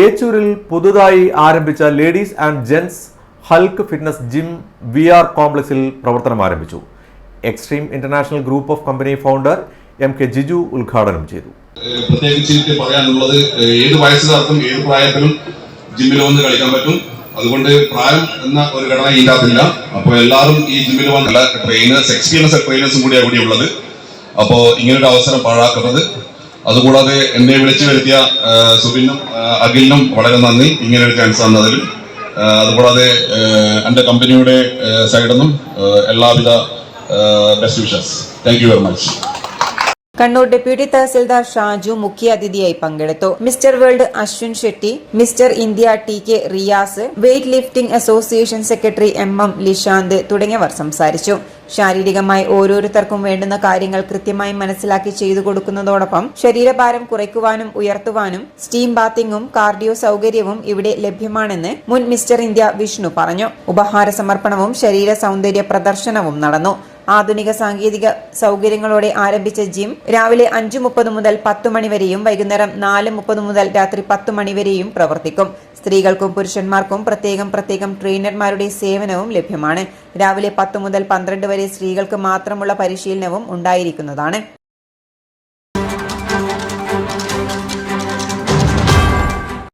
ഏച്ചൂരിൽ പുതുതായി ആരംഭിച്ച ladies and gents hulk fitness gym VR കോംപ്ലക്സിൽ പ്രവർത്തനം ആരംഭിച്ചു. Extreme international group of company founder MK Jiju ഉദ്ഘാടനം ചെയ്തു. പ്രത്യേകിച്ച് പറയാനുള്ളത് ഏത് വയസ്സുകാർക്കും ഏത് പ്രായത്തിലും ജിമ്മിൽ വന്ന് കളിക്കാൻ പറ്റും. അതുകൊണ്ട് പ്രായം എന്ന ഒരു ഘടന ഇല്ലാത്തില്ല. അപ്പോൾ എല്ലാവരും ഈ ജിമ്മിൽ വന്നുള്ള ട്രെയിനേഴ്സ്, എക്സ്പീരിയൻസ് ട്രെയിനേഴ്സും കൂടിയാണ് ഇവിടെ ഉള്ളത്. അപ്പോൾ ഇങ്ങനൊരു അവസരം പാഴാക്കുന്നത്. അതുകൂടാതെ എന്നെ വിളിച്ചു വരുത്തിയ സുബിനും അഖിലിനും വളരെ നന്ദി, ഇങ്ങനെ ഒരു ചാൻസ് തന്നതിൽ. അതുകൂടാതെ എൻ്റെ കമ്പനിയുടെ സൈഡിൽ നിന്നും എല്ലാവിധ best wishes. Thank you very much. Kannur deputy tahsildar Shaju മുഖ്യ അതിഥിയായി പങ്കെടുത്തു. Mister world Ashwin Shetty, mister India TK Riyas, weight lifting association secretary MM Lishanth തുടങ്ങിയവർ സംസാരിച്ചു. ശാരീരികമായി ഓരോരുത്തർക്കും വേണ്ടുന്ന കാര്യങ്ങൾ കൃത്യമായി മനസ്സിലാക്കി ചെയ്തു കൊടുക്കുന്നതോടൊപ്പം ശരീരഭാരം കുറയ്ക്കുവാനും ഉയർത്തുവാനും സ്റ്റീം ബാത്തിങ്ങും കാർഡിയോ സൗകര്യവും ഇവിടെ ലഭ്യമാണെന്ന് മുൻ മിസ്റ്റർ ഇന്ത്യ വിഷ്ണു പറഞ്ഞു. ഉപഹാര സമർപ്പണവും ശരീര സൗന്ദര്യ പ്രദർശനവും നടന്നു. ആധുനിക സാങ്കേതിക സൗകര്യങ്ങളോടെ ആരംഭിച്ച ജിം രാവിലെ 5:30 മുതൽ 10 മണി വരെയും വൈകുന്നേരം 4:30 മുതൽ രാത്രി 10 മണി വരെയും പ്രവർത്തിക്കും. സ്ത്രീകൾക്കും പുരുഷന്മാർക്കും പ്രത്യേകം ട്രെയിനർമാരുടെ സേവനവും ലഭ്യമാണ്. രാവിലെ 10 മുതൽ 12 വരെ സ്ത്രീകൾക്ക് മാത്രമുള്ള പരിശീലനവും ഉണ്ടായിരിക്കുന്നതാണ്.